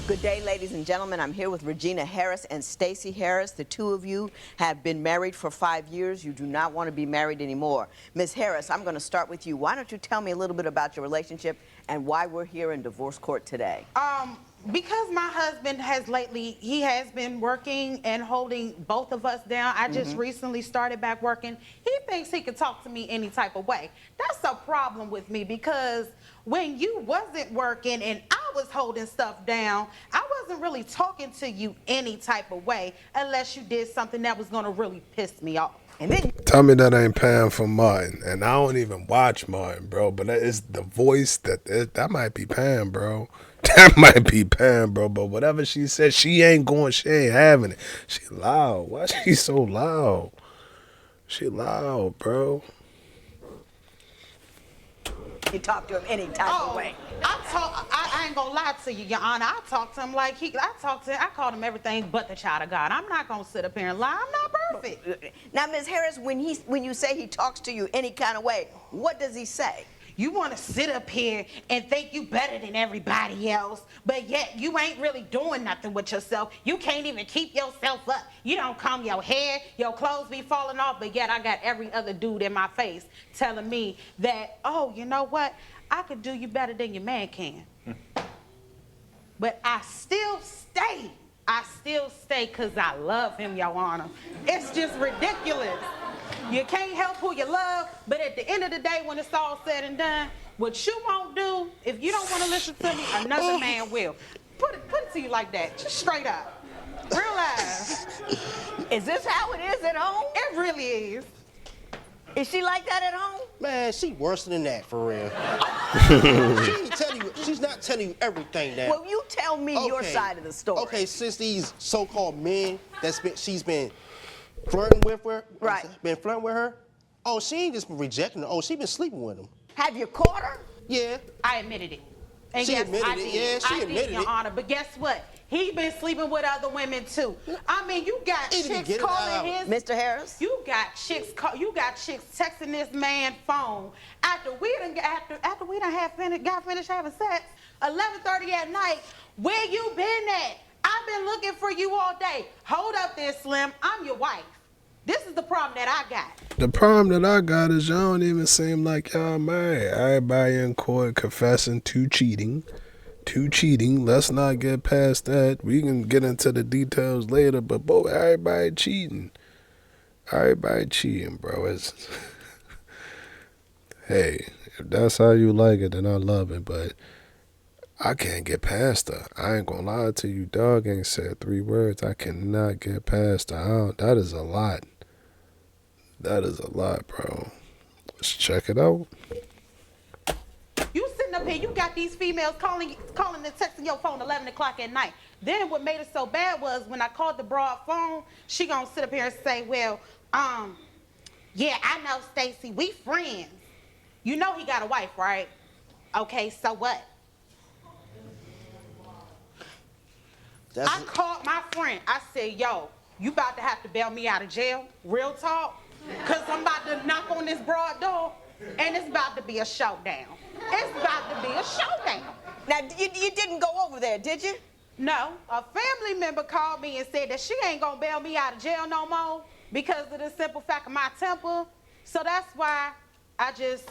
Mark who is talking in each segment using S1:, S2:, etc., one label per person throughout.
S1: Good day, ladies and gentlemen. I'm here with Regina Harris and Stacey Harris. The two of you have been married for 5 years. You do not want to be married anymore. Ms. Harris, I'm going to start with you. Why don't you tell me a little bit about your relationship and why we're here in divorce court today?
S2: Because my husband has lately, he has been working and holding both of us down. I just recently started back working. He thinks he can talk to me any type of way. That's a problem with me because when you wasn't working and I was holding stuff down, I wasn't really talking to you any type of way unless you did something that was gonna really piss me off.
S1: And then
S3: Tell me that ain't Pam for Martin, and I don't even watch Martin, bro. But it's the voice that might be Pam, bro. That might be Pam, bro. But whatever she said, she ain't having it. She loud. Why she so loud? She loud, bro.
S1: you talk to him any type of way.
S2: I ain't gonna lie to you, Your Honor. I talk to him like I called him everything but the child of God. I'm not gonna sit up here and lie. I'm not perfect.
S1: Now, Ms. Harris, when you say he talks to you any kind of way, what does he say?
S2: You want to sit up here and think you better than everybody else, but yet you ain't really doing nothing with yourself. You can't even keep yourself up. You don't comb your hair, your clothes be falling off, but yet I got every other dude in my face telling me that, oh, you know what? I could do you better than your man can. But I still stay. I still stay because I love him, Your Honor. It's just ridiculous. You can't help who you love, but at the end of the day, when it's all said and done, what you won't do, if you don't want to listen to me, another man will. Put it to you like that, just straight up. Realize.
S1: Is this how it is at home?
S2: It really is.
S1: Is she like that at home?
S4: Man, she worse than that, for real. She's not telling you everything now.
S1: Well, you tell me your side of the story.
S4: Okay, since these so-called men she's been flirting with her, oh, she ain't just been rejecting her. Oh, she been sleeping with him.
S1: Have you caught her?
S4: Yeah.
S2: I admitted it. And
S4: She
S2: yes,
S4: admitted
S2: I
S4: it.
S2: did.
S4: Yeah, she
S2: I
S4: admitted
S2: did, Your
S4: it.
S2: Honor. But guess what? He been sleeping with other women too. I mean, you got
S4: He didn't
S2: chicks
S4: get it
S2: calling
S4: out.
S2: his.
S1: Mr. Harris?
S2: You got chicks texting this man phone after we done got finished having sex. 11:30 at night. Where you been at? I've been looking for you all day. Hold up there, Slim. I'm your wife. This is the problem that I got.
S3: The problem that I got is y'all don't even seem like y'all married. Everybody in court confessing to cheating. Let's not get past that. We can get into the details later, but boy, everybody cheating. Everybody cheating, bro. It's hey, if that's how you like it, then I love it, but I can't get past her. I ain't gonna lie to you, dog ain't said 3 words. I cannot get past her. That is a lot. That is a lot, bro. Let's check it out.
S2: You sitting up here, you got these females calling and texting your phone 11 o'clock at night. Then what made it so bad was when I called the broad phone, she gonna sit up here and say, well, yeah, I know, Stacey, we friends. You know he got a wife, right? Okay, so what? I called my friend. I said, yo, you about to have to bail me out of jail, real talk, because I'm about to knock on this broad door, and it's about to be a showdown. It's about to be a showdown.
S1: Now, you didn't go over there, did you?
S2: No, a family member called me and said that she ain't gonna bail me out of jail no more because of the simple fact of my temper. So that's why I just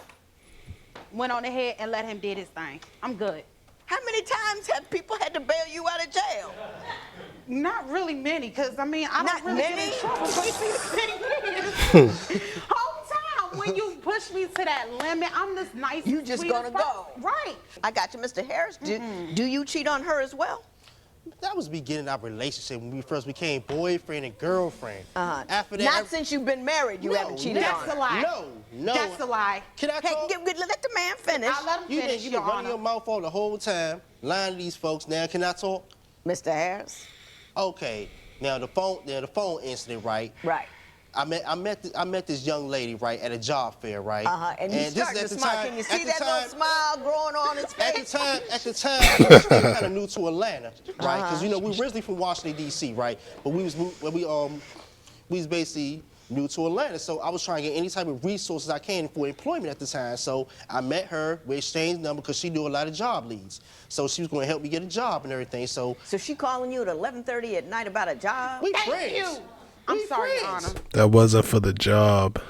S2: went on ahead and let him do his thing. I'm good.
S1: How many times have people had to bail you out of jail?
S2: Not really many, because, I mean, I don't really get in trouble. But the thing is, whole time when you push me to that limit, I'm this nice,
S1: You just gonna go.
S2: Right.
S1: I got you, Mr. Harris. Do you cheat on her as well?
S4: That was the beginning of our relationship when we first became boyfriend and girlfriend. After that,
S1: Not since you've been married, you haven't cheated on
S2: That's
S1: her.
S2: a lie.
S4: No.
S2: That's a lie.
S4: Can I
S1: Hey,
S4: talk?
S1: let the man finish.
S2: I'll let him
S4: You
S2: finish,
S4: been
S2: Your
S4: running
S2: Honor.
S4: your mouth all the whole time, lying to these folks. Now, can I talk?
S1: Mr. Harris?
S4: Okay. Now the phone incident, right?
S1: Right.
S4: I met this young lady, right, at a job fair, right?
S1: And he's starting to smile. Can you see that little smile growing on his face?
S4: At the time, we were still kind of new to Atlanta, right? Because we were originally from Washington D.C., right? But we was basically new to Atlanta. So I was trying to get any type of resources I can for employment at the time. So I met her, we exchanged numbers because she knew a lot of job leads. So she was going to help me get a job and everything. So
S1: she calling you at 11:30 at night about a job?
S4: we
S2: Thank
S4: friends.
S2: you. I'm
S4: We
S2: sorry,
S4: friends.
S2: Anna.
S3: That wasn't for the job.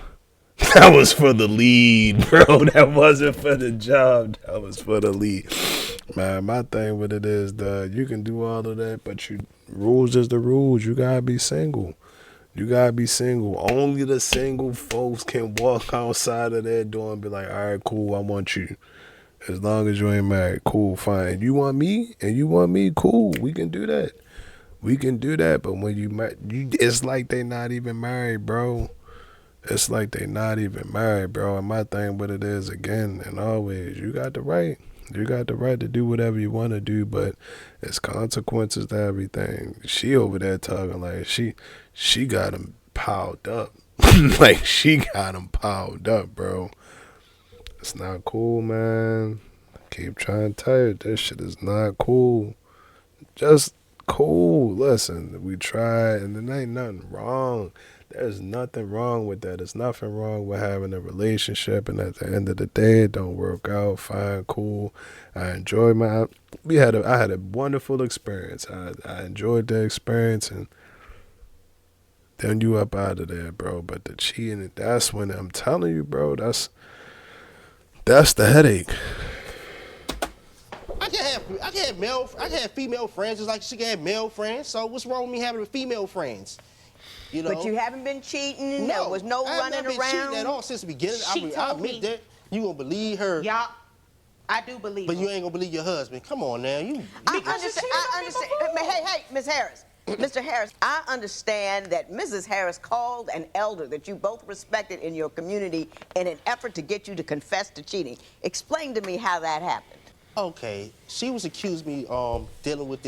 S3: That was for the lead, bro. That wasn't for the job. That was for the lead. Man, my thing with it is you can do all of that, but rules is the rules. You gotta be single. You gotta be single. Only the single folks can walk outside of their door and be like, all right, cool, I want you. As long as you ain't married, cool, fine. You want me and you want me, cool. We can do that. We can do that. But when it's like they not even married, bro. It's like they not even married, bro. And my thing with it is, again and always, you got the right. You got the right to do whatever you want to do, but it's consequences to everything. She over there talking like she got him piled up. Like she got him piled up, bro. It's not cool, man. I keep trying to tell you, this shit is not cool. Just cool. Listen, we tried, and there ain't nothing wrong. There's nothing wrong with that. There's nothing wrong with having a relationship, and at the end of the day, it don't work out. Fine, cool. I enjoyed I had a wonderful experience. I enjoyed the experience, and then you up out of there, bro. But the cheating, that's when I'm telling you, bro. That's the headache.
S4: I can have female friends just like she can have male friends. So what's wrong with me having female friends? You know?
S1: But you haven't been cheating.
S4: No,
S1: There was no
S4: I have
S1: running
S4: not been
S1: around
S4: cheating at all since the beginning.
S2: She
S4: I
S2: told
S4: admit
S2: me.
S4: that. You gonna believe her?
S2: Y'all, I do believe
S4: But
S2: her.
S4: you ain't gonna believe your husband. Come on now, you.
S1: I
S2: Because you
S1: understand.
S2: cheated on me before.
S1: Hey, Miss Harris. Mr. Harris, I understand that Mrs. Harris called an elder that you both respected in your community in an effort to get you to confess to cheating. Explain to me how that happened.
S4: Okay, she was accusing me dealing with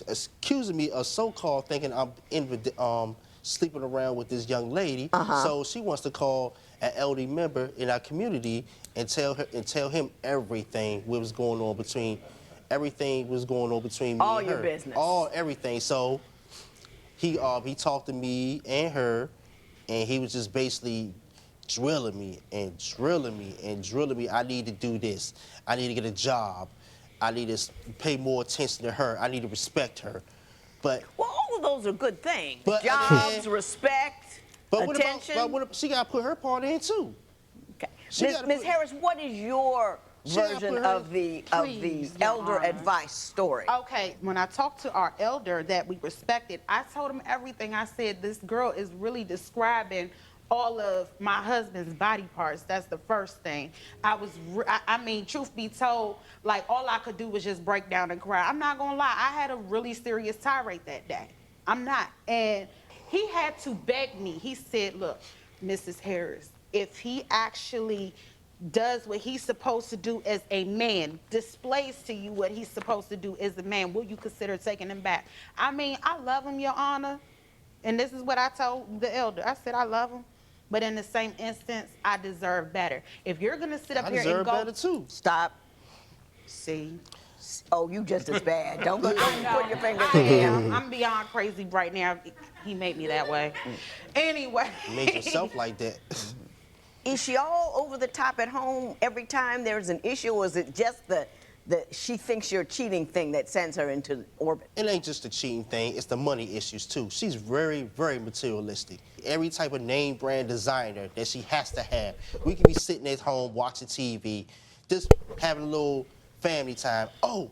S4: accusing me of so-called thinking I'm sleeping around with this young lady. So she wants to call an elderly member in our community and tell him everything what was going on between me
S1: All
S4: and
S1: your
S4: her.
S1: business.
S4: Everything. So he talked to me and her, and he was just basically drilling me and drilling me and drilling me. I need to do this. I need to get a job. I need to pay more attention to her. I need to respect her. But
S1: Well, all of those are good things.
S4: But
S1: Jobs,
S4: again-
S1: respect, attention.
S4: she got to put her part in too.
S1: Okay.
S4: She gotta
S1: Ms.
S4: put-
S1: Harris, what is your
S4: She gotta
S1: version
S4: put her-
S1: of the
S2: Please, Your
S1: elder
S2: Honor.
S1: advice story?
S2: Okay, when I talked to our elder that we respected, I told him everything. I said, this girl is really describing all of my husband's body parts. That's the first thing. I mean, truth be told, like all I could do was just break down and cry. I'm not gonna lie, I had a really serious tirade that day. I'm not. And he had to beg me. He said, look, Mrs. Harris, if he actually does what he's supposed to do as a man, displays to you what he's supposed to do as a man, will you consider taking him back? I mean, I love him, Your Honor. And this is what I told the elder. I said, I love him. But in the same instance, I deserve better. If you're going to sit up
S4: I
S2: here and
S4: deserve
S2: go...
S4: better too.
S1: Stop.
S2: See?
S1: Oh, you just as bad. Don't put your fingers
S2: I
S1: in the air.
S2: am. I'm beyond crazy right now. He made me that way. Anyway.
S4: You made yourself like that.
S1: Is she all over the top at home every time there's an issue, or is it just the she thinks you're cheating thing that sends her into orbit?
S4: It ain't just the cheating thing, it's the money issues too. She's very, very materialistic. Every type of name brand designer that she has to have. We can be sitting at home watching TV, just having a little family time. Oh,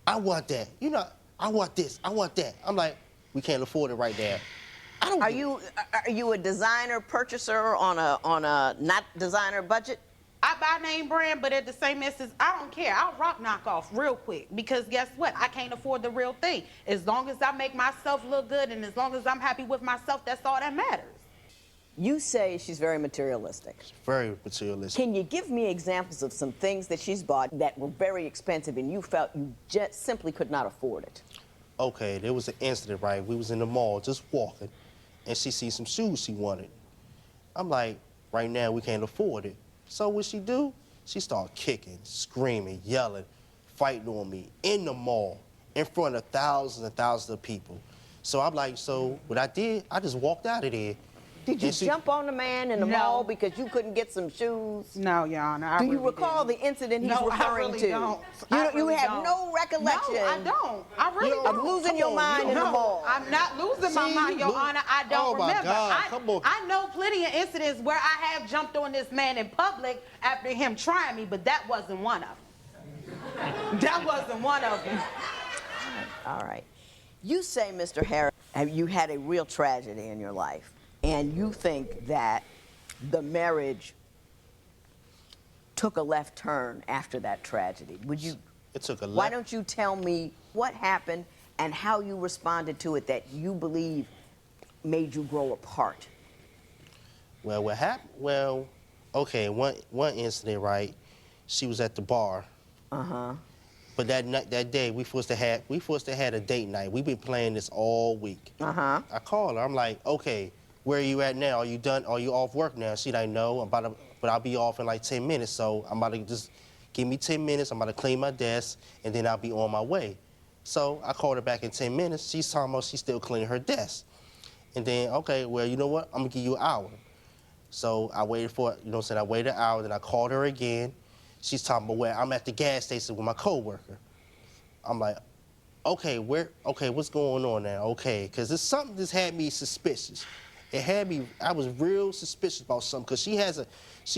S4: I want that. You know, I want this, I want that. I'm like, we can't afford it right now.
S1: Are you a designer purchaser on a not designer budget?
S2: I buy name brand, but at the same instance, I don't care. I'll rock knockoff real quick because guess what? I can't afford the real thing. As long as I make myself look good and as long as I'm happy with myself, that's all that matters.
S1: You say she's very materialistic.
S4: Very materialistic.
S1: Can you give me examples of some things that she's bought that were very expensive and you felt you just simply could not afford it?
S4: Okay, there was an incident, right? We was in the mall just walking, and she see some shoes she wanted. I'm like, right now we can't afford it. So what she do? She start kicking, screaming, yelling, fighting on me in the mall in front of thousands and thousands of people. So I'm like, so what I did, I just walked out of there.
S1: Did you
S4: And she-
S1: jump on the man in the
S2: No.
S1: mall because you couldn't get some shoes?
S2: No, Your Honor. I
S1: Do you
S2: really
S1: recall
S2: didn't.
S1: the incident he's
S2: No,
S1: referring
S2: I really
S1: to?
S2: don't.
S1: You,
S2: I
S1: you
S2: really
S1: have
S2: don't.
S1: no recollection.
S2: No, I don't. I really
S4: You
S2: don't.
S1: Of losing
S4: Come
S1: your
S4: on,
S1: mind
S4: you
S1: in the
S2: No,
S1: mall.
S2: I'm not losing my
S4: See,
S2: mind, Your
S4: you lo-
S2: Honor. I don't
S4: Oh, my
S2: remember.
S4: God, come on.
S2: I know plenty of incidents where I have jumped on this man in public after him trying me, but that wasn't one of them. That wasn't one of them.
S1: All right. You say, Mr. Harris, you had a real tragedy in your life, and you think that the marriage took a left turn after that tragedy. Would you?
S4: It took a left.
S1: Why don't you tell me what happened and how you responded to it that you believe made you grow apart?
S4: Well, what happened? Well, okay, one incident, right? She was at the bar. But that night, that day, we supposed to had a date night. We've been playing this all week. I called her. I'm like, okay, where are you at now? Are you done? Are you off work now? She like, no, but I'll be off in like 10 minutes. So I'm about to just give me 10 minutes. I'm about to clean my desk, and then I'll be on my way. So I called her back in 10 minutes. She's talking about she's still cleaning her desk. And then, okay, well, you know what? I'm gonna give you an hour. So I waited for, you know what I'm saying? I waited an hour, then I called her again. She's talking about where I'm at the gas station with my coworker. I'm like, okay, what's going on now? Okay, because it's something that's had me suspicious. It had me, I was real suspicious about something because she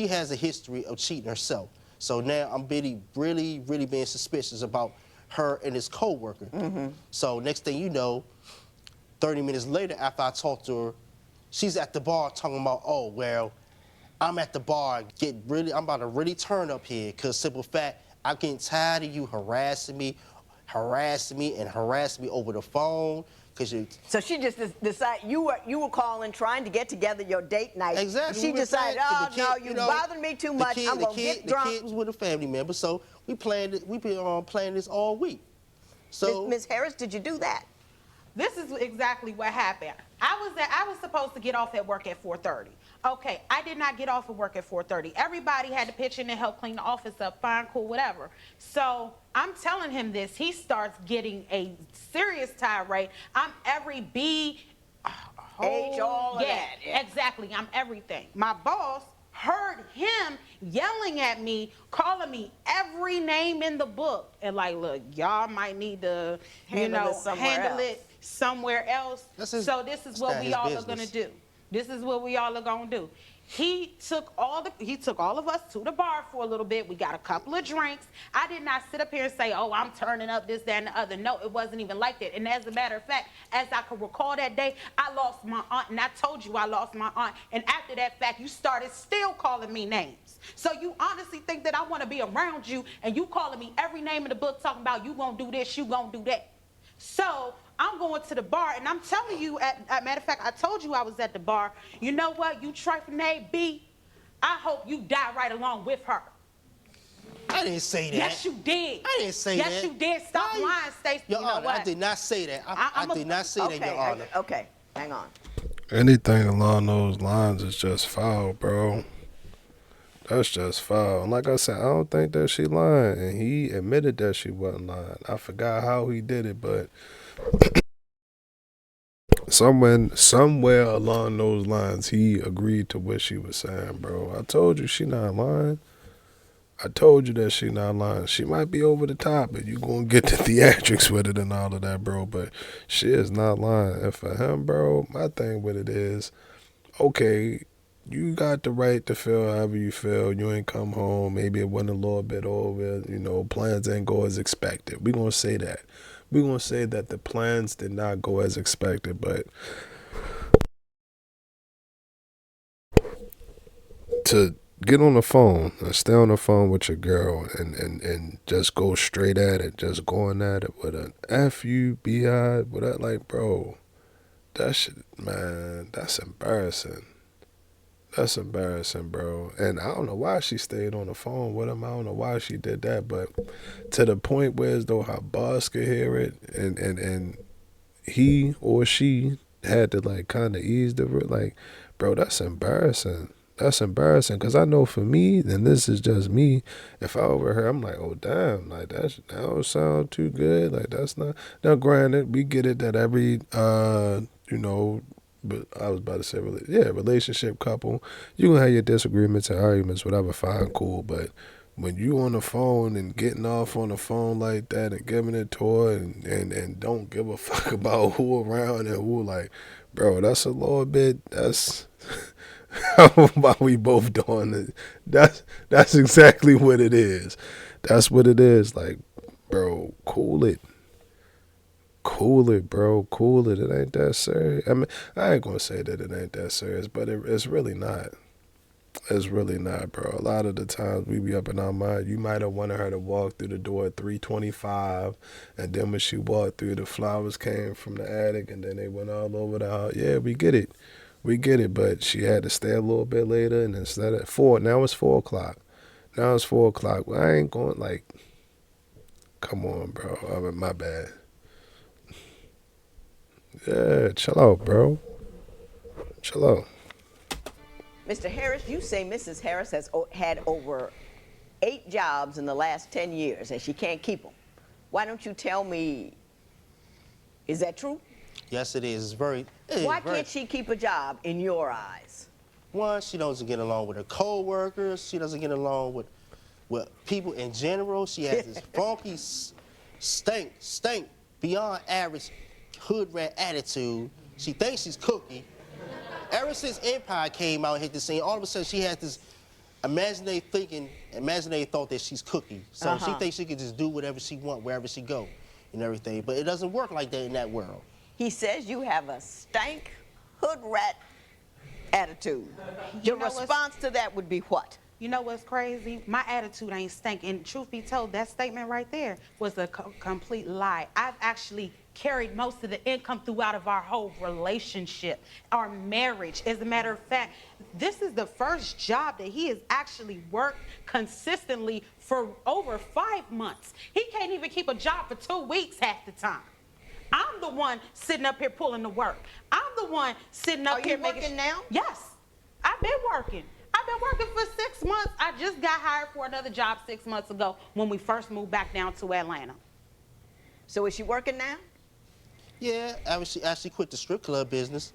S4: has a history of cheating herself. So now I'm really being suspicious about her and his coworker. So next thing you know, 30 minutes later after I talked to her, she's at the bar talking about, oh, well, I'm at the bar, I'm about to really turn up here, because simple fact, I'm getting tired of you harassing me over the phone, because you...
S1: So she just decided you were calling, trying to get together your date night.
S4: Exactly.
S1: She decided, oh no, you bothering me too much. I'm gonna get drunk.
S4: The kid was with a family member, so we been playing this all week. So
S1: Ms. Harris, did you do that?
S2: This is exactly what happened. I was supposed to get off at work at 4:30. Okay, I did not get off at work at 4:30. Everybody had to pitch in and help clean the office up. Fine, cool, whatever. So I'm telling him this. He starts getting a serious tirade. I'm every B,
S1: H, all of that, yeah.
S2: Exactly. I'm everything. My boss heard him yelling at me, calling me every name in the book, and like, look, y'all might need to,
S1: Handle
S2: it somewhere else. So this is what we all are gonna do. This is what we all are gonna do. He took all of us to the bar for a little bit. We got a couple of drinks. I did not sit up here and say, oh, I'm turning up this, that, and the other. No, it wasn't even like that. And as a matter of fact, as I could recall that day, I lost my aunt, and I told you I lost my aunt. And after that fact, you started still calling me names. So you honestly think that I want to be around you, and you calling me every name in the book, talking about you gonna do this, you gonna do that. So I'm going to the bar, and I'm telling you, matter of fact, I told you I was at the bar. You know what, you trifling B, I hope you die right along with her.
S4: I didn't say that.
S2: Yes, you did.
S4: I didn't say that.
S2: Yes, you did. Stop lying, Stacey.
S4: Your
S2: You know
S4: Honor,
S2: what?
S4: I did not say that. I did not say that, Your Honor.
S1: Okay, hang on.
S3: Anything along those lines is just foul, bro. That's just foul. And like I said, I don't think that she lying. And he admitted that she wasn't lying. I forgot how he did it, but somewhere along those lines, he agreed to what she was saying, bro. I told you she not lying. I told you that she not lying. She might be over the top, and you gonna get the theatrics with it and all of that, bro. But she is not lying. And for him, bro, my thing with it is, okay, you got the right to feel however you feel. You ain't come home. Maybe it went a little bit over. You know, plans ain't go as expected. We gonna say that. We gonna say that the plans did not go as expected, but to get on the phone and stay on the phone with your girl and just go straight at it, just going at it with an F-U-B-I, with that, like, bro, that shit, man, that's embarrassing. That's embarrassing, bro. And I don't know why she stayed on the phone with him. I don't know why she did that, but to the point where as though her boss could hear it and he or she had to, like, kind of ease the, like, bro, that's embarrassing. That's embarrassing, because I know for me, and this is just me, if I overheard, I'm like, oh, damn, like, that don't sound too good. Like, that's not. Now, granted, we get it that every, but I was about to say, relationship couple. You gonna have your disagreements and arguments, whatever, fine, cool. But when you on the phone and getting off on the phone like that and giving it to her and don't give a fuck about who around and who, like, bro, that's a little bit. That's why we both doing it. That's exactly what it is. That's what it is. Like, bro, cool it. Cool it, bro. Cool it. It ain't that serious. I mean, I ain't gonna say that it ain't that serious, but it's really not. It's really not, bro. A lot of the times we be up in our mind. You might have wanted her to walk through the door at 3:25, and then when she walked through, the flowers came from the attic, and then they went all over the house. Yeah, we get it. We get it, but she had to stay a little bit later, and instead of 4, now it's 4 o'clock. Now it's 4 o'clock. Well, I ain't going, like, come on, bro. I mean, my bad. Yeah, chill out, bro. Chill out.
S1: Mr. Harris, you say Mrs. Harris has had over 8 jobs in the last 10 years and she can't keep them. Why don't you tell me, is that true?
S4: Yes, it is.
S1: Why can't she keep a job in your eyes?
S4: One, she doesn't get along with her co-workers. She doesn't get along with people in general. She has this funky, stink, beyond average hood rat attitude. She thinks she's Cookie. Ever since Empire came out and hit the scene, all of a sudden she has this imaginary thought that she's Cookie. So she thinks she can just do whatever she wants wherever she go and everything. But it doesn't work like that in that world.
S1: He says you have a stank hood rat attitude. Your response to that would be what?
S2: You know what's crazy? My attitude ain't stank. And truth be told, that statement right there was a complete lie. I've actually carried most of the income throughout of our whole relationship, our marriage. As a matter of fact, this is the first job that he has actually worked consistently for over 5 months. He can't even keep a job for 2 weeks half the time. I'm the one sitting up here pulling the work. I'm the one sitting up here making...
S1: Are you working now?
S2: Yes, I've been working. I've been working for 6 months. I just got hired for another job 6 months ago when we first moved back down to Atlanta.
S1: So is she working now?
S4: Yeah, she actually quit the strip club business.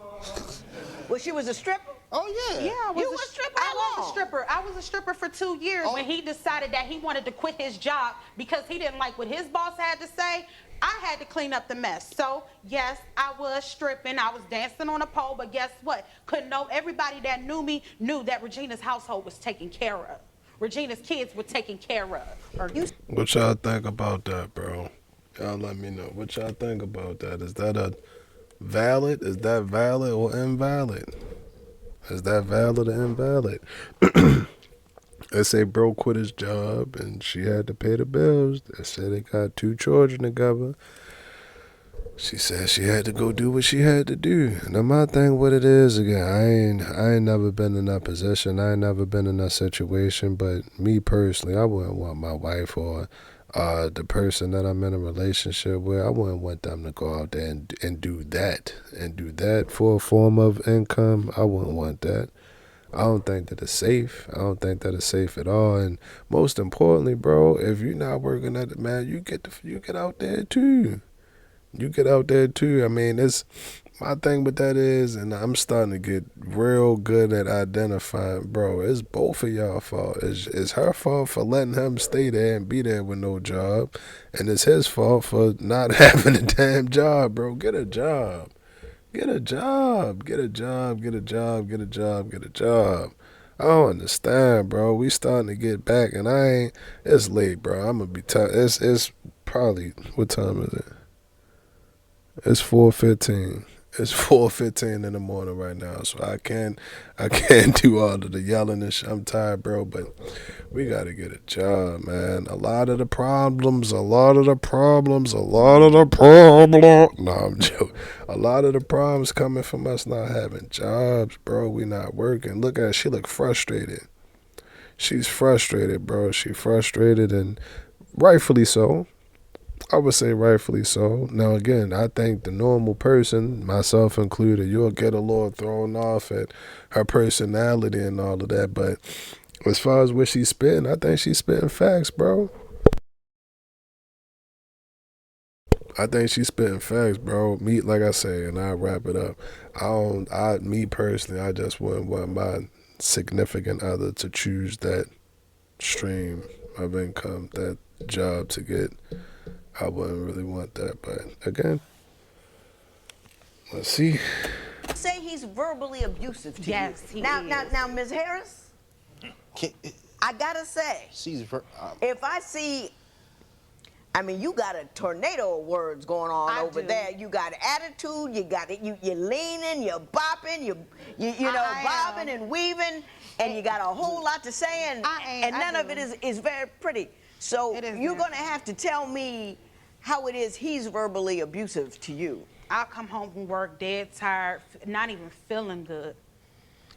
S1: Well, she was a stripper?
S4: Oh, yeah.
S2: Yeah, I was
S1: You were a stripper?
S2: I
S1: How
S2: was
S1: long?
S2: a stripper. I was a stripper for 2 years when he decided that he wanted to quit his job because he didn't like what his boss had to say. I had to clean up the mess. So, yes, I was stripping. I was dancing on a pole, but guess what? Everybody that knew me knew that Regina's household was taken care of. Regina's kids were taken care of.
S3: What y'all think about that, bro? Y'all let me know. What y'all think about that? Is that valid? Is that valid or invalid? Is that valid or invalid? They say bro quit his job and she had to pay the bills. They say they got 2 children together. She said she had to go do what she had to do. Now my thing, what it is again, I ain't never been in that position. I ain't never been in that situation. But me personally, I wouldn't want my wife or the person that I'm in a relationship with, I wouldn't want them to go out there and do that for a form of income. I wouldn't want that. I don't think that it's safe. I don't think that it's safe at all. And most importantly, bro, if you're not working at it, man, you get out there too. You get out there too. I mean, it's my thing with that is, and I'm starting to get real good at identifying, bro, it's both of y'all fault. It's her fault for letting him stay there and be there with no job, and it's his fault for not having a damn job, bro. Get a job. Get a job. Get a job. Get a job. Get a job. Get a job. I don't understand, bro. We starting to get back, and it's late, bro. I'm gonna be tired. It's probably, what time is it? It's 4:15. It's 4:15 in the morning right now, so I can't do all of the yelling and shit. I'm tired, bro, but we gotta get a job, man. A lot of the problems. No, I'm joking. A lot of the problems coming from us not having jobs, bro. We not working. Look at her. She look frustrated. She's frustrated, bro. She frustrated, and rightfully so. I would say rightfully so. Now, again, I think the normal person, myself included, you'll get a little thrown off at her personality and all of that. But as far as what she's spitting, I think she's spitting facts, bro. I think she's spitting facts, bro. Me, like I say, and I'll wrap it up. Me personally, I just wouldn't want my significant other to choose that stream of income, that job to get. I wouldn't really want that. But again, let's see.
S1: Say he's verbally abusive to
S2: Yes,
S1: you.
S2: he
S1: Now, Ms. Harris, I gotta say, if I see, I mean, you got a tornado of words going on
S2: I
S1: over
S2: do.
S1: there. You got attitude. You got it. You're leaning. You're bopping. You know, bobbing and weaving, and you got a whole lot to say, and none of it is very pretty. So you're gonna have to tell me how it is he's verbally abusive to you.
S2: I'll come home from work dead tired, not even feeling good.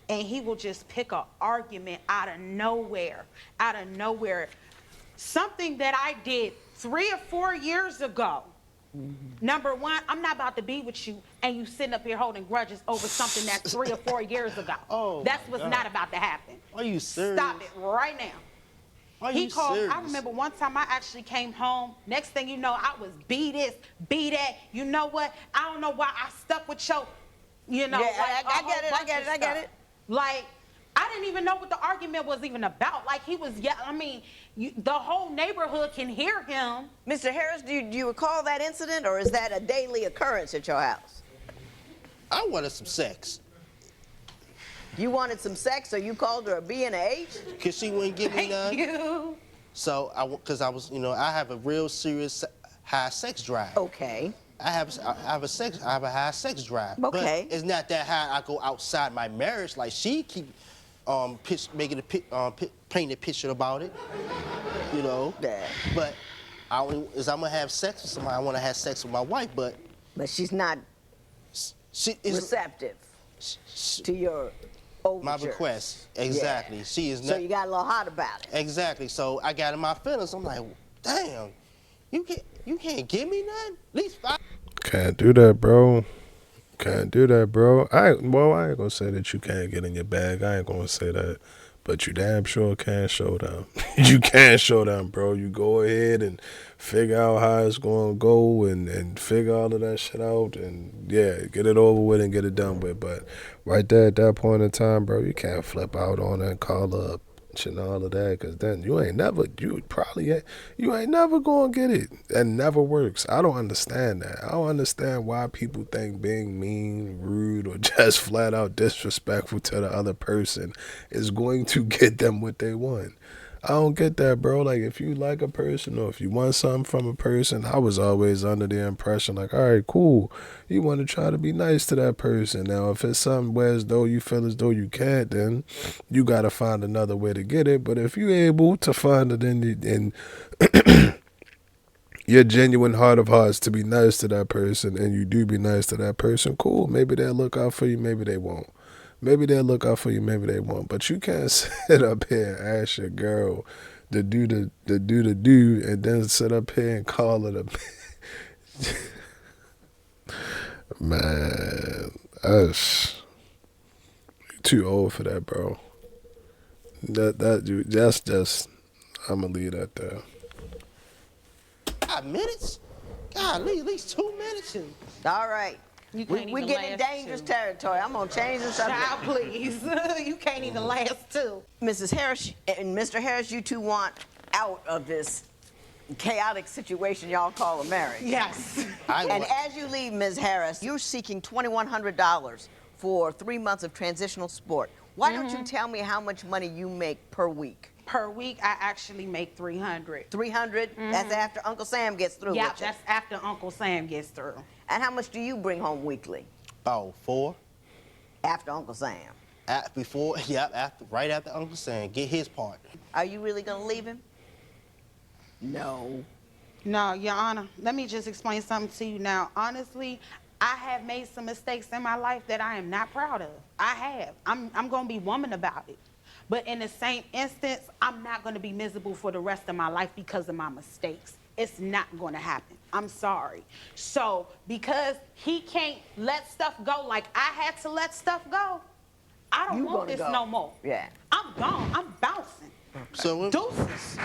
S2: And he will just pick an argument out of nowhere. Something that I did 3 or 4 years ago. Number one, I'm not about to be with you and you sitting up here holding grudges over something that's 3 or 4 years ago. That's what's not about to happen.
S4: Are you serious?
S2: Stop it right now. He called.
S4: Serious?
S2: I remember one time I actually came home. Next thing you know, I was be this, be that. You know what? I don't know why I stuck with your, you know.
S1: Yeah,
S2: like,
S1: I get it.
S2: Like, I didn't even know what the argument was even about. Like, he was, I mean, the whole neighborhood can hear him.
S1: Mr. Harris, do you recall that incident, or is that a daily occurrence at your house?
S4: I wanted some sex.
S1: You wanted some sex, so you called her a B and a H?
S4: Because she wouldn't give me none.
S2: Thank you.
S4: So, because I was, I have a real serious high sex drive.
S1: Okay.
S4: I have a high sex drive.
S1: Okay.
S4: But it's not that high. I go outside my marriage like she keep painting a picture about it. You know.
S1: Yeah.
S4: But I'm gonna have sex with somebody. I want to have sex with my wife, but
S1: she's not
S4: she is
S1: receptive to your overture.
S4: my request. Exactly.
S1: Yeah.
S4: She is not.
S1: So you got a little hot about it.
S4: Exactly. So I got in my feelings. I'm like, damn, you can't give me nothing. At least 5.
S3: Can't do that, bro. Can't do that, bro. I ain't gonna say that you can't get in your bag. I ain't gonna say that. But you damn sure can show them. You can show them, bro. You go ahead and figure out how it's gonna go and figure all of that shit out and yeah, get it over with and get it done with. But right there at that point in time, bro, you can't flip out on it and call up and all of that, because then you ain't never gonna get it. That never works. I don't understand that. I don't understand why people think being mean, rude, or just flat out disrespectful to the other person is going to get them what they want. I don't get that, bro. Like, if you like a person or if you want something from a person, I was always under the impression, like, all right, cool. You want to try to be nice to that person. Now, if it's something where as though you feel as though you can't, then you got to find another way to get it. But if you're able to find it in your genuine heart of hearts to be nice to that person, and you do be nice to that person, cool. Maybe they'll look out for you, maybe they won't. Maybe they'll look out for you, maybe they won't. But you can't sit up here and ask your girl to do and then sit up here and call it a man. That's too old for that, bro. That's just I'm gonna leave that there.
S4: 5 minutes? Golly, at least 2 minutes.
S1: All right.
S2: You
S1: We
S2: can't
S1: get
S2: even
S1: in
S2: last
S1: dangerous
S2: 2.
S1: territory. I'm gonna change the subject.
S2: Child, please. You can't even last 2.
S1: Mrs. Harris and Mr. Harris, you two want out of this chaotic situation y'all call a marriage.
S2: Yes.
S1: And as you leave, Ms. Harris, you're seeking $2,100 for 3 months of transitional support. Why don't you tell me how much money you make per week?
S2: Per week, I actually make $300.
S1: 300? That's after Uncle Sam gets through
S2: Yeah,
S1: with you.
S2: that's after Uncle Sam gets through.
S1: And how much do you bring home weekly
S4: About 4.
S1: after Uncle Sam?
S4: Right after Uncle Sam, get his part.
S1: Are you really gonna leave him? No.
S2: No, Your Honor, let me just explain something to you now. Honestly, I have made some mistakes in my life that I am not proud of. I have. I'm gonna be woman about it. But in the same instance, I'm not gonna be miserable for the rest of my life because of my mistakes. It's not gonna happen. I'm sorry. So, because he can't let stuff go like I had to let stuff go, I don't want this no more.
S1: Yeah.
S2: I'm gone. I'm bouncing.
S4: So
S2: Deuces.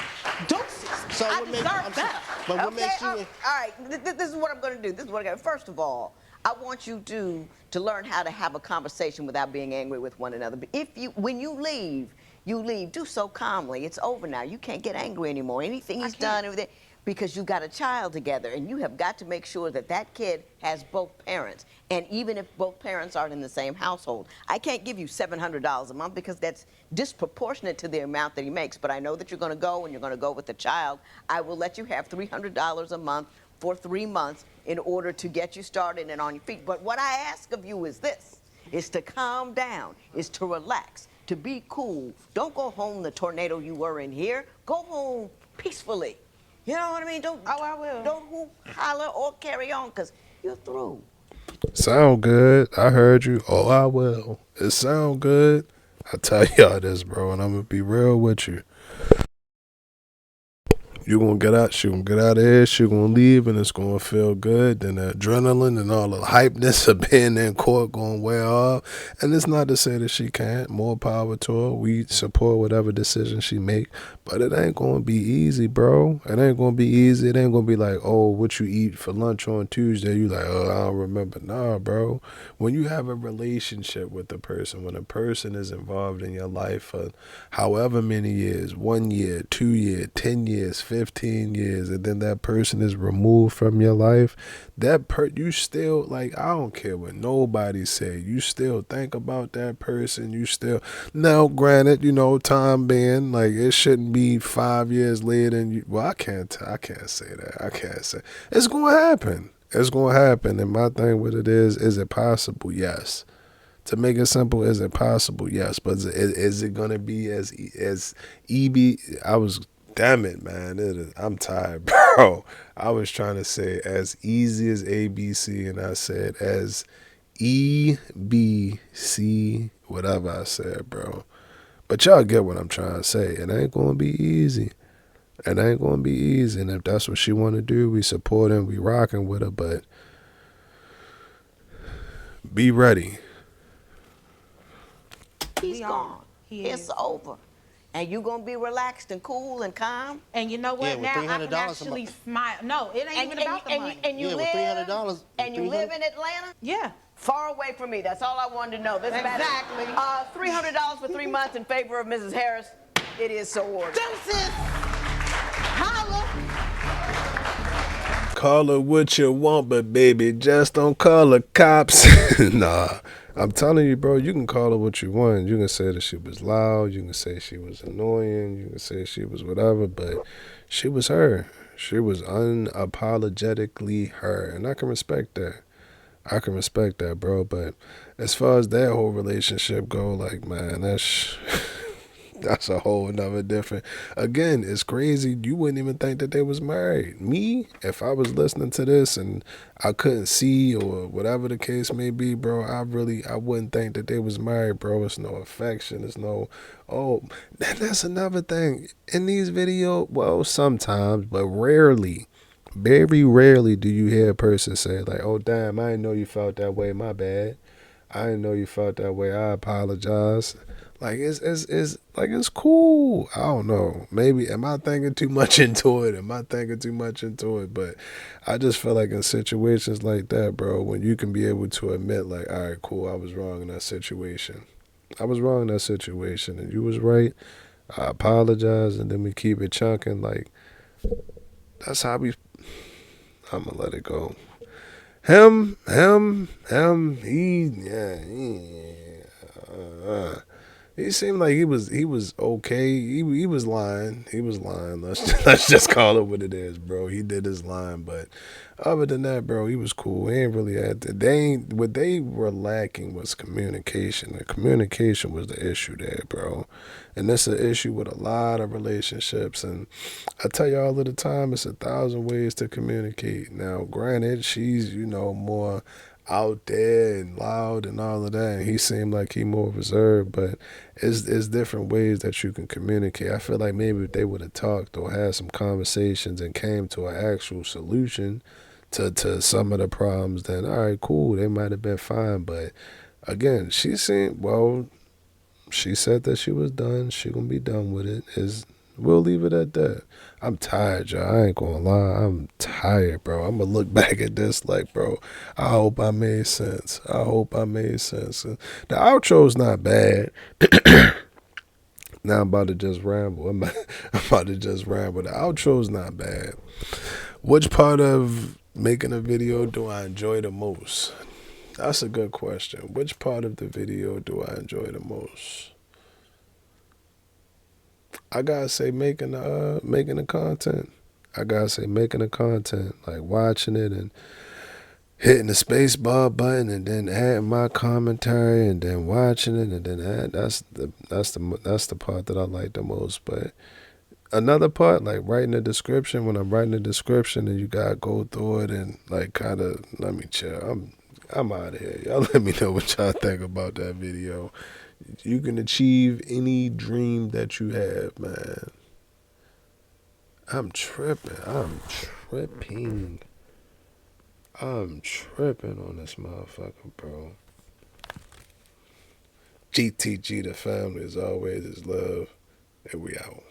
S2: Deuces.
S4: So
S2: I
S4: what makes
S2: deserve better.
S4: but what
S1: Okay,
S4: makes you?
S1: all right. This is what I'm going to do. This is what I got. First of all, I want you to learn how to have a conversation without being angry with one another. But when you leave, do so calmly. It's over now. You can't get angry anymore. Anything he's done, everything, because you got a child together, and you have got to make sure that that kid has both parents. And even if both parents aren't in the same household, I can't give you $700 a month because that's disproportionate to the amount that he makes. But I know that you're going to go, and you're going to go with the child. I will let you have $300 a month for 3 months in order to get you started and on your feet. But what I ask of you is this, is to calm down, is to relax, to be cool. Don't go home the tornado you were in here. Go home peacefully. You know what I mean? Don't,
S2: I will.
S1: Don't hoop, holler, or carry on, because you're through.
S3: Sound good. I heard you. Oh, I will. It sound good. I tell y'all this, bro, and I'm gonna be real with you. You gonna get out, she gonna get out of here, she gonna leave, and it's gonna feel good. Then the adrenaline and all the hypeness of being in court gonna wear off. And it's not to say that she can't. More power to her. We support whatever decision she make, but it ain't gonna be easy, bro. It ain't gonna be easy. It ain't gonna be like, oh, what you eat for lunch on Tuesday? You like, oh, I don't remember. Nah, bro. When you have a relationship with a person, when a person is involved in your life for however many years, 1 year, 2 years, 10 years, 15 years, and then that person is removed from your life, you still, like, I don't care what nobody say, you still think about that person. You still, now granted, time being, like, it shouldn't be 5 years later and I can't say that. I can't say. It's gonna happen. It's gonna happen. And my thing with it is it possible? Yes. To make it simple, is it possible? Yes. But is it gonna be as EB? Damn it, man. I'm tired, bro. I was trying to say as easy as ABC, and I said as EBC, whatever I said, bro. But y'all get what I'm trying to say. It ain't gonna be easy. It ain't gonna be easy. And if that's what she wanna do, we support her and we rocking with her. But be ready.
S1: He's gone. It's over. And you're going to be relaxed and cool and calm.
S2: And you know what?
S4: Yeah, with
S2: now I
S4: $300
S2: can actually smile. No, it ain't even about the money.
S1: And you
S4: Yeah, with
S1: live,
S4: $300,
S1: and you live in Atlanta?
S2: Yeah.
S1: Far away from me. That's all I wanted to know. This
S2: Exactly.
S1: $300 for 3 months in favor of Mrs. Harris. It is so ordered.
S2: Deuces. Holla.
S3: Call her what you want, but baby, just don't call her cops. Nah, I'm telling you, bro, you can call her what you want. You can say that she was loud. You can say she was annoying. You can say she was whatever, but she was her. She was unapologetically her, and I can respect that. I can respect that, bro. But as far as that whole relationship go, like, man, that's a whole nother different. Again, it's crazy. You wouldn't even think that they was married. Me, if I was listening to this and I couldn't see or whatever the case may be, bro, I wouldn't think that they was married, bro. It's no affection. It's no, oh, that's another thing. In these videos, well, sometimes, but rarely, very rarely do you hear a person say, like, oh, damn, I didn't know you felt that way. My bad. I didn't know you felt that way. I apologize. Like, it's cool. I don't know. Maybe am I thinking too much into it? But I just feel like in situations like that, bro, when you can be able to admit, like, all right, cool, I was wrong in that situation. And you was right. I apologize, and then we keep it chunking. Like, that's how I'm gonna let it go. Him, he seemed like he was okay. He was lying. Let's just call it what it is, bro. He did his lying, but other than that, bro, he was cool. He ain't really had to. What they were lacking was communication. The communication was the issue there, bro. And that's an issue with a lot of relationships. And I tell you all of the time, it's 1,000 ways to communicate. Now, granted, she's more out there and loud and all of that, and he seemed like he more reserved, but it's different ways that you can communicate. I feel like maybe if they would have talked or had some conversations and came to an actual solution to some of the problems, then all right, cool, they might have been fine. But again, she said that she was done. She gonna be done with it. Is We'll leave it at that. I'm tired, y'all. I ain't gonna lie. I'm tired, bro. I'm gonna look back at this like, bro, I hope I made sense. I hope I made sense. The outro's not bad. Now I'm about to just ramble. I'm about to just ramble. The outro's not bad. Which part of making a video do I enjoy the most? That's a good question. Which part of the video do I enjoy the most? I gotta say making the content. I gotta say making the content, like watching it and hitting the space bar button and then adding my commentary and then watching it and then that's the part that I like the most. But another part, like writing the description, when I'm writing the description and you gotta go through it and like kind of let me chill. I'm out of here. Y'all let me know what y'all think about that video. You can achieve any dream that you have, man. I'm tripping. I'm tripping on this motherfucker, bro. GTG, the family, as always, is love. And we out.